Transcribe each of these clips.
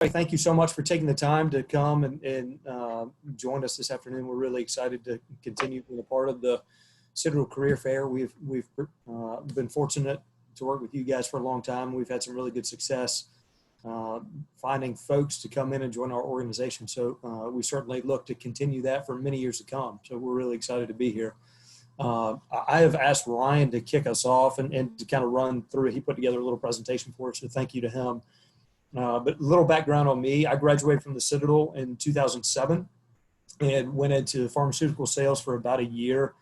Thank you so much for taking the time to come and join us this afternoon. We're really excited to continue being a part of the Citadel Career Fair. We've been fortunate to work with you guys for a long time. We've had some really good success finding folks to come in and join our organization. So we certainly look to continue that for many years to come. So we're really excited to be here. I have asked Ryan to kick us off and to kind of run through. He put together a little presentation for us, so thank you to him. But a little background on me. I graduated from the Citadel in 2007 and went into pharmaceutical sales for about a year.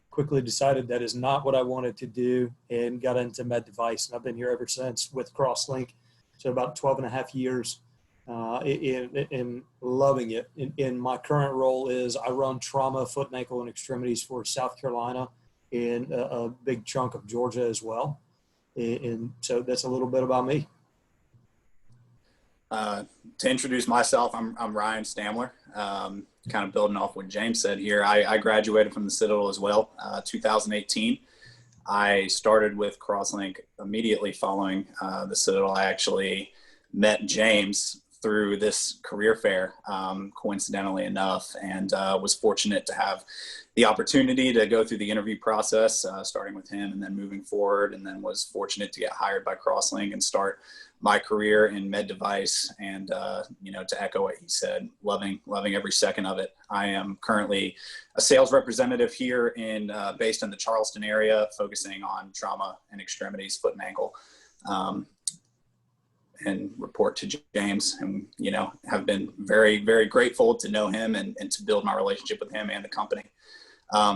Quickly decided that is not what I wanted to do and got into med device. And I've been here ever since with Crosslink. So about 12 and a half years in loving it. In my current role is I run trauma, foot and ankle and extremities for South Carolina and a big chunk of Georgia as well. And so that's a little bit about me. To introduce myself, I'm Ryan Stamler. Kind of building off what James said here. I graduated from the Citadel as well, 2018. I started with Crosslink immediately following the Citadel. I actually met James through this career fair, coincidentally enough, and was fortunate to have the opportunity to go through the interview process, starting with him and then moving forward, and then was fortunate to get hired by Crosslink and start my career in med device. And to echo what he said, loving every second of it. I am currently a sales representative here based in the Charleston area, focusing on trauma and extremities, foot and ankle, and report to James, and have been very, very grateful to know him and to build my relationship with him and the company.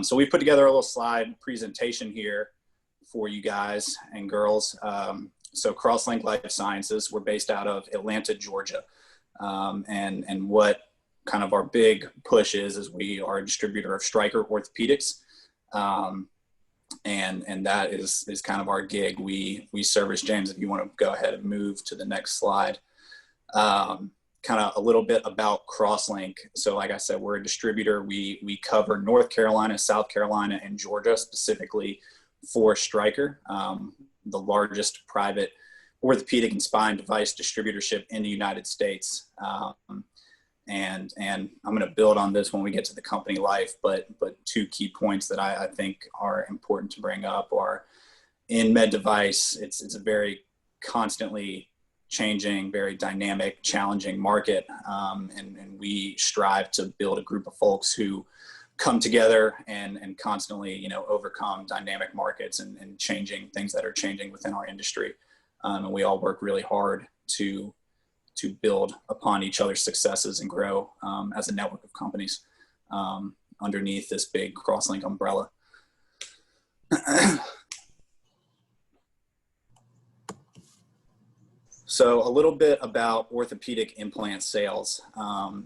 So we've put together a little slide presentation here for you guys and girls. So Crosslink Life Sciences, we're based out of Atlanta, Georgia. And what kind of our big push is we are a distributor of Stryker Orthopedics. And that is kind of our gig. We service, James, if you want to go ahead and move to the next slide. Kind of a little bit about Crosslink. So like I said, we're a distributor. We cover North Carolina, South Carolina, and Georgia specifically for Stryker, the largest private orthopedic and spine device distributorship in the United States. And I'm going to build on this when we get to the company life, but two key points that I think are important to bring up are in med device. It's a very constantly changing, very dynamic, challenging market. And we strive to build a group of folks who come together and constantly, overcome dynamic markets and changing things that are changing within our industry. And we all work really hard to build upon each other's successes and grow as a network of companies underneath this big Crosslink umbrella. So a little bit about orthopedic implant sales.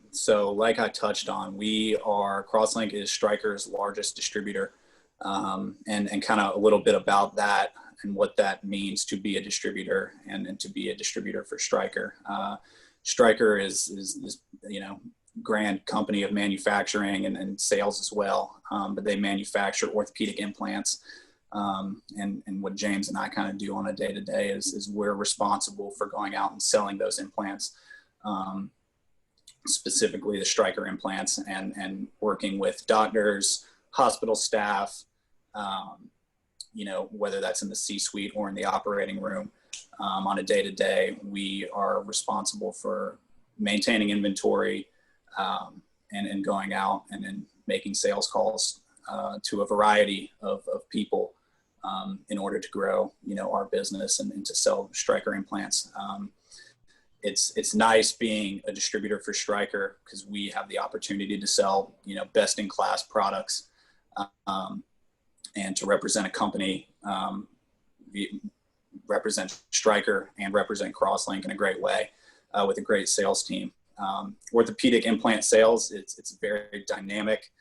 So like I touched on, Crosslink is Stryker's largest distributor, and kind of a little bit about that and what that means to be a distributor and to be a distributor for Stryker. Stryker is this, grand company of manufacturing and sales as well, but they manufacture orthopedic implants. And what James and I kind of do on a day-to-day is we're responsible for going out and selling those implants, specifically the Stryker implants, and working with doctors, hospital staff, whether that's in the C-suite or in the operating room. On a day-to-day, we are responsible for maintaining inventory and going out and then making sales calls to a variety of people in order to grow, our business and to sell Stryker implants. It's nice being a distributor for Stryker because we have the opportunity to sell, best-in-class products and to represent a company, represent Stryker and represent Crosslink in a great way with a great sales team. Orthopedic implant sales, it's a very dynamic,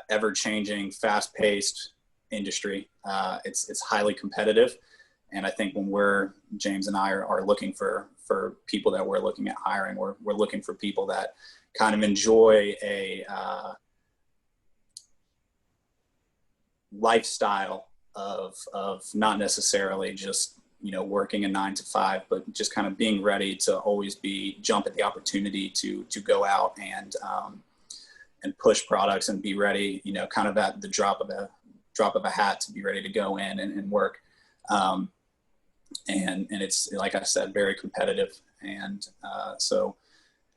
ever-changing, fast-paced industry. It's highly competitive. And I think when James and I are looking for people that we're looking at hiring, we're looking for people that kind of enjoy a lifestyle of not necessarily just, working a 9 to 5, but just kind of being ready to always jump at the opportunity to go out and push products and be ready, kind of at the drop of a hat to be ready to go in and work. And it's, like I said, very competitive. And so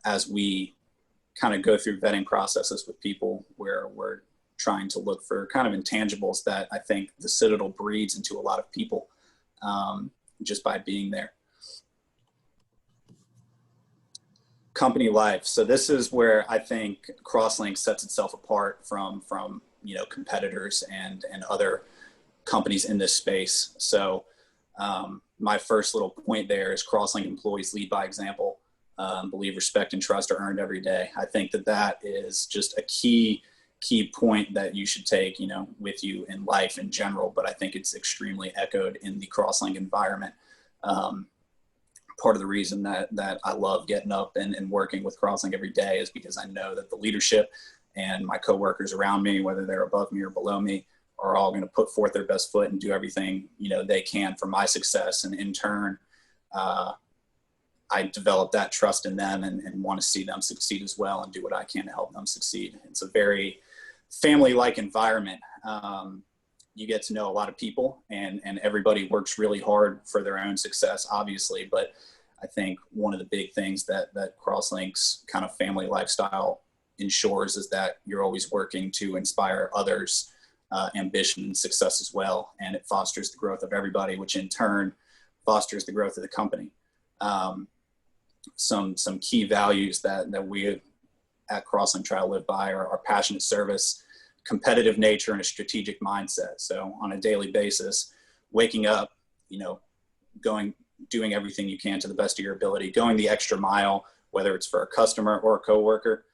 as we kind of go through vetting processes with people, where we're trying to look for kind of intangibles that I think the Citadel breeds into a lot of people, just by being there. Company life. So this is where I think Crosslink sets itself apart from competitors and other companies in this space. So my first little point there is Crosslink employees lead by example. Believe respect and trust are earned every day. I think that is just a key point that you should take, with you in life in general, but I think it's extremely echoed in the Crosslink environment. Part of the reason that I love getting up and working with Crosslink every day is because I know that the leadership and my coworkers around me, whether they're above me or below me, are all going to put forth their best foot and do everything, they can for my success. And in turn, I develop that trust in them and want to see them succeed as well and do what I can to help them succeed. It's a very family-like environment. You get to know a lot of people, and everybody works really hard for their own success, obviously. But I think one of the big things that Crosslink's kind of family lifestyle ensures is that you're always working to inspire others' ambition and success as well. And it fosters the growth of everybody, which in turn fosters the growth of the company. Some key values that we at Crosslink try to live by are passionate service, competitive nature, and a strategic mindset. So on a daily basis, waking up, doing everything you can to the best of your ability, going the extra mile, whether it's for a customer or a coworker,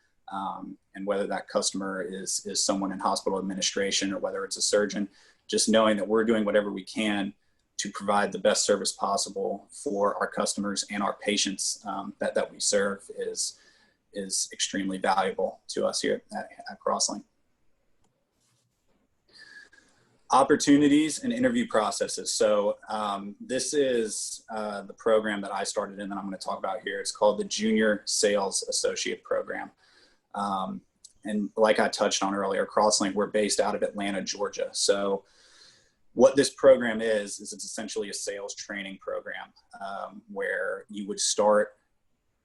and whether that customer is someone in hospital administration or whether it's a surgeon, just knowing that we're doing whatever we can to provide the best service possible for our customers and our patients that we serve is extremely valuable to us here at Crosslink. Opportunities and interview processes. So this is the program that I started in that I'm going to talk about here. It's called the Junior Sales Associate Program. And like I touched on earlier, Crosslink, we're based out of Atlanta, Georgia. So what this program is it's essentially a sales training program where you would start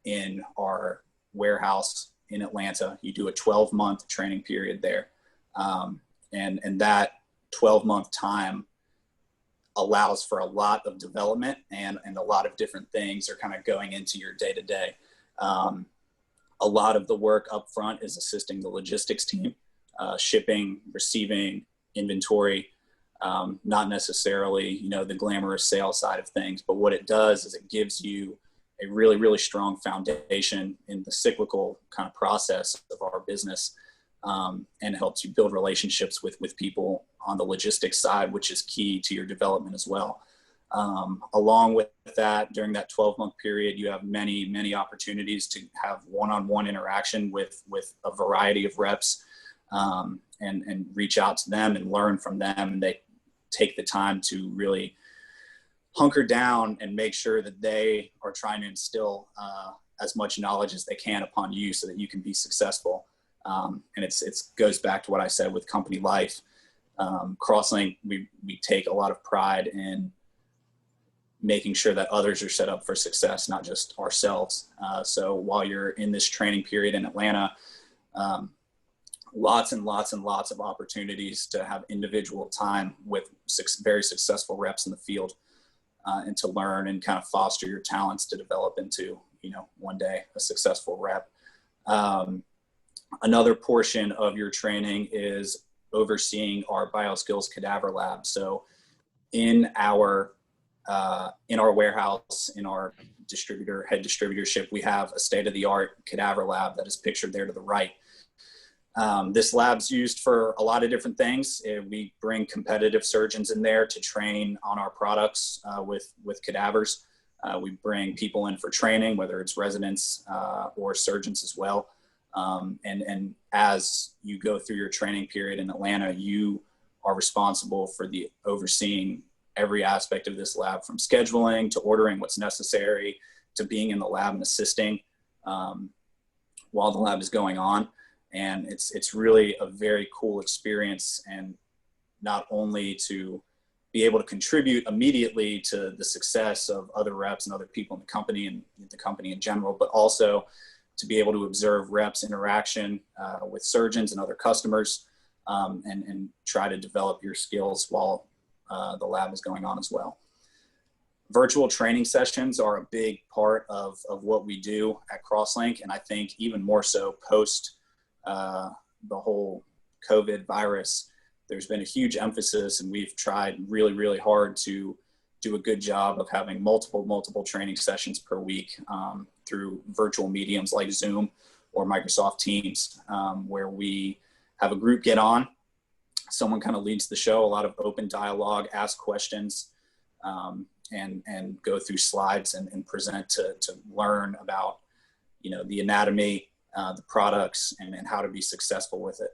in our warehouse in Atlanta. You do a 12-month training period there. And that 12-month time allows for a lot of development and a lot of different things are kind of going into your day-to-day. A lot of the work up front is assisting the logistics team, shipping, receiving, inventory, not necessarily, the glamorous sales side of things, but what it does is it gives you a really, really strong foundation in the cyclical kind of process of our business, and helps you build relationships with people on the logistics side, which is key to your development as well. Along with that, during that 12-month period, you have many, many opportunities to have one-on-one interaction with a variety of reps, and reach out to them and learn from them. And they take the time to really hunker down and make sure that they are trying to instill as much knowledge as they can upon you so that you can be successful. And it goes back to what I said with company life. Crosslink, we take a lot of pride in making sure that others are set up for success, not just ourselves. So while you're in this training period in Atlanta, lots and lots and lots of opportunities to have individual time with very successful reps in the field, and to learn and kind of foster your talents to develop into, one day a successful rep. Another portion of your training is overseeing our bioskills cadaver lab. So in our warehouse, in our head distributorship, we have a state-of-the-art cadaver lab that is pictured there to the right. This lab's used for a lot of different things. We bring competitive surgeons in there to train on our products with cadavers. We bring people in for training, whether it's residents or surgeons as well. And as you go through your training period in Atlanta, you are responsible for the overseeing every aspect of this lab, from scheduling to ordering what's necessary to being in the lab and assisting while the lab is going on. And it's really a very cool experience, and not only to be able to contribute immediately to the success of other reps and other people in the company and the company in general, but also to be able to observe reps' interaction with surgeons and other customers, and try to develop your skills while the lab is going on as well. Virtual training sessions are a big part of what we do at Crosslink, and I think even more so post the whole COVID virus. There's been a huge emphasis, and we've tried really, really hard to do a good job of having multiple training sessions per week through virtual mediums like Zoom or Microsoft Teams, where we have a group get on. Someone kind of leads the show, a lot of open dialogue, ask questions, and go through slides and present to learn about, the anatomy, the products, and how to be successful with it.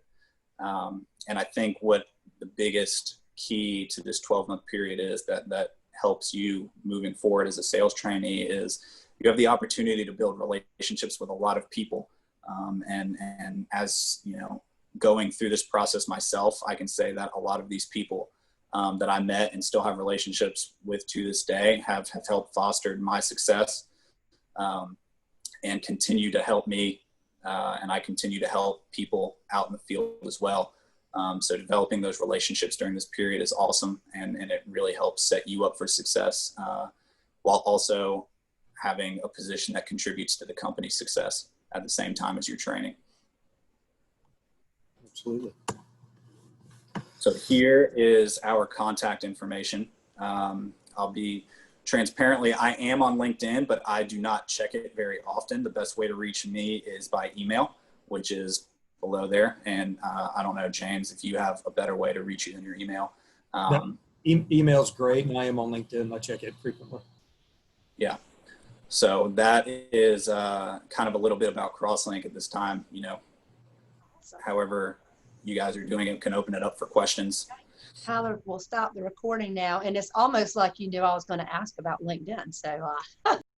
And I think what the biggest key to this 12-month period is that helps you moving forward as a sales trainee is you have the opportunity to build relationships with a lot of people. And as, going through this process myself, I can say that a lot of these people that I met and still have relationships with to this day have helped foster my success, and continue to help me. And I continue to help people out in the field as well. So developing those relationships during this period is awesome, and it really helps set you up for success, while also having a position that contributes to the company's success at the same time as your training. Absolutely. So here is our contact information. I'll be transparently, I am on LinkedIn, but I do not check it very often. The best way to reach me is by email, which is below there. And I don't know, James, if you have a better way to reach you than your email. Email's great, and I am on LinkedIn. I check it frequently. Yeah. So that is kind of a little bit about Crosslink at this time. However you guys are doing it, can open it up for questions. Tyler will stop the recording now, and it's almost like you knew I was going to ask about LinkedIn. So